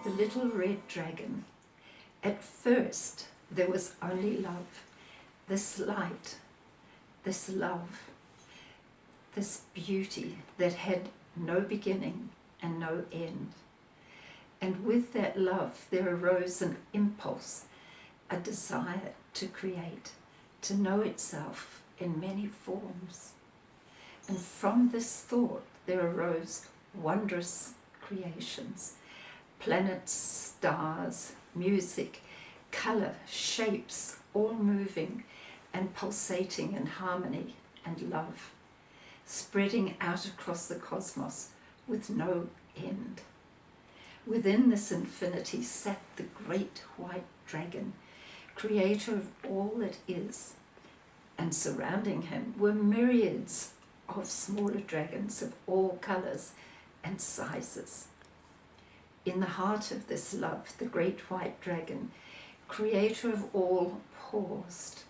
The little red dragon. At first there was only love, this light, this love, this beauty that had no beginning and no end. And with that love there arose an impulse, a desire to create, to know itself in many forms. And from this thought there arose wondrous creations, planets, stars, music, colour, shapes, all moving and pulsating in harmony and love, spreading out across the cosmos with no end. Within this infinity sat the great white dragon, creator of all that is, and surrounding him were myriads of smaller dragons of all colours and sizes. In the heart of this love, the great white dragon, creator of all, paused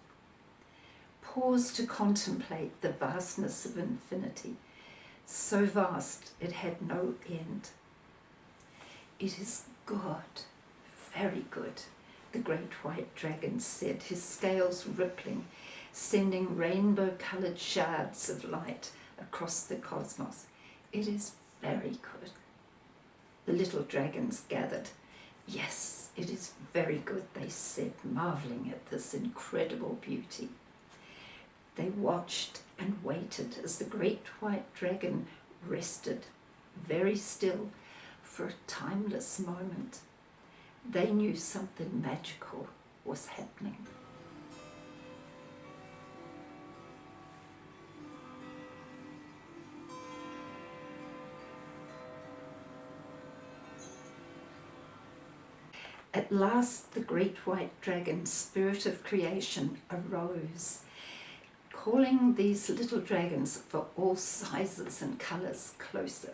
to contemplate the vastness of infinity, so vast it had no end. It is good, very good, the great white dragon said, his scales rippling, sending rainbow-coloured shards of light across the cosmos. It is very good. The little dragons gathered. Yes, it is very good, they said, marvelling at this incredible beauty. They watched and waited as the great white dragon rested, very still, for a timeless moment. They knew something magical was happening. At last the great white dragon, spirit of creation, arose, calling these little dragons for all sizes and colours closer.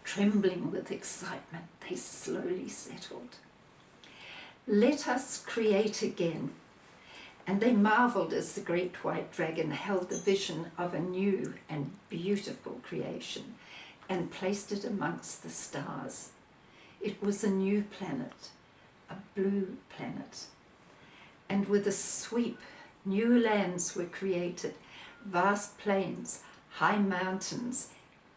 Trembling with excitement, they slowly settled. Let us create again. And they marvelled as the great white dragon held the vision of a new and beautiful creation and placed it amongst the stars. It was a new planet, a blue planet. And with a sweep, new lands were created, vast plains, high mountains,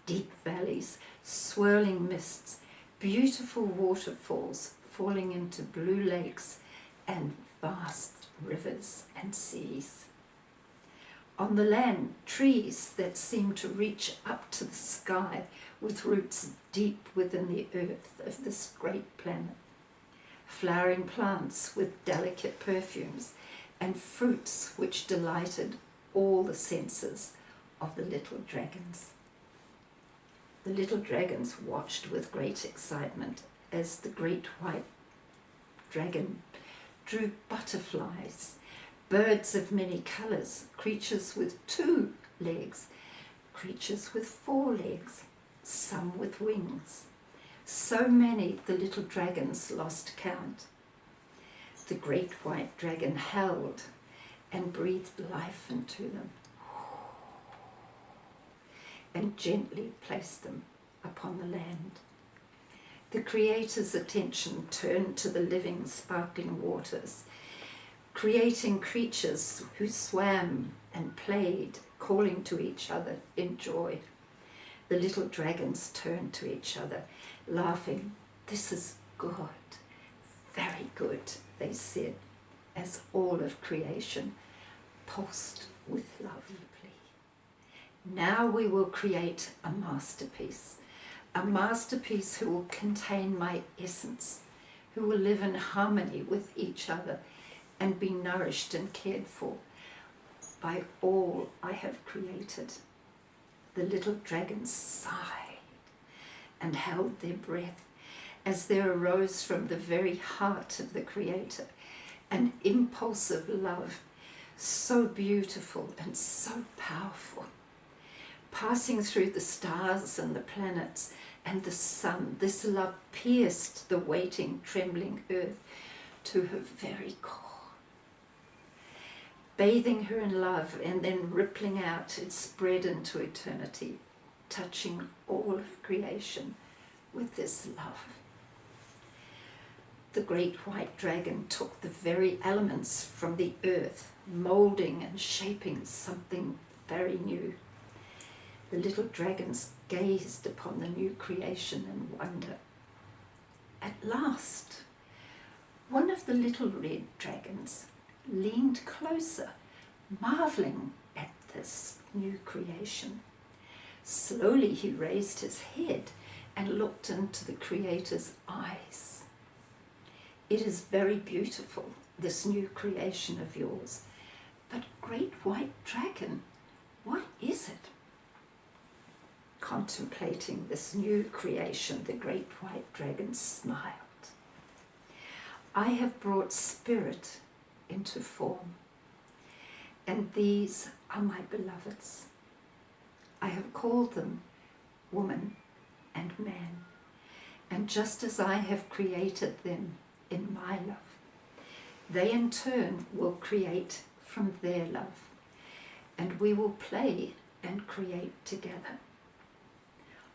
deep valleys, swirling mists, beautiful waterfalls falling into blue lakes and vast rivers and seas. On the land, trees that seemed to reach up to the sky with roots deep within the earth of this great planet. Flowering plants with delicate perfumes and fruits which delighted all the senses of the little dragons. The little dragons watched with great excitement as the great white dragon drew butterflies, birds of many colours, creatures with 2 legs, creatures with 4 legs, some with wings. So many the little dragons lost count. The great white dragon held and breathed life into them and gently placed them upon the land. The Creator's attention turned to the living, sparkling waters, creating creatures who swam and played, calling to each other in joy. The little dragons turned to each other, laughing. This is good, very good, they said, as all of creation pulsed with love. Now we will create a masterpiece who will contain my essence, who will live in harmony with each other and be nourished and cared for by all I have created. The little dragons sighed and held their breath as there arose from the very heart of the Creator an impulse of love so beautiful and so powerful. Passing through the stars and the planets and the sun, this love pierced the waiting, trembling earth to her very core. Bathing her in love and then rippling out, it spread into eternity, touching all of creation with this love. The great white dragon took the very elements from the earth, moulding and shaping something very new. The little dragons gazed upon the new creation in wonder. At last, one of the little red dragons leaned closer, marveling at this new creation. Slowly he raised his head and looked into the Creator's eyes. It is very beautiful, this new creation of yours. But great white dragon, what is it? Contemplating this new creation, the great white dragon smiled. I have brought spirit into form, and these are my beloveds. I have called them woman and man, and just as I have created them in my love, they in turn will create from their love, and we will play and create together.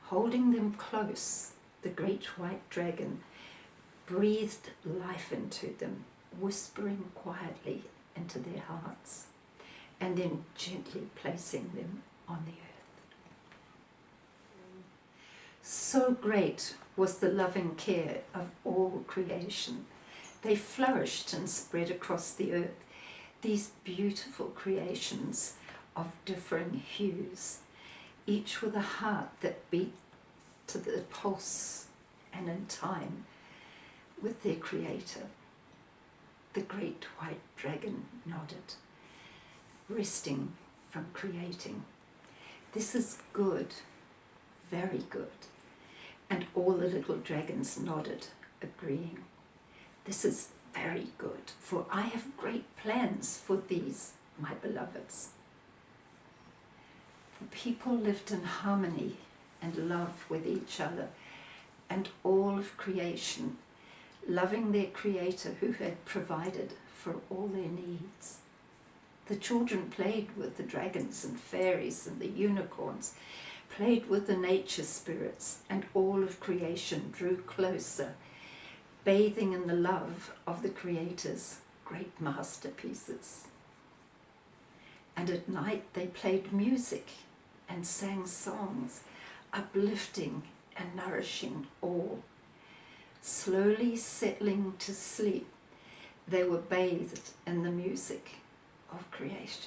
Holding them close, the great white dragon breathed life into them, whispering quietly into their hearts, and then gently placing them on the earth. So great was the loving care of all creation. They flourished and spread across the earth, these beautiful creations of differing hues, each with a heart that beat to the pulse and in time with their Creator. The great white dragon nodded, resting from creating. This is good, very good. And all the little dragons nodded, agreeing. This is very good, for I have great plans for these, my beloveds. The people lived in harmony and love with each other and all of creation, loving their Creator who had provided for all their needs. The children played with the dragons and fairies and the unicorns, played with the nature spirits, and all of creation drew closer, bathing in the love of the Creator's great masterpieces. And at night they played music and sang songs, uplifting and nourishing all. Slowly settling to sleep, they were bathed in the music of creation.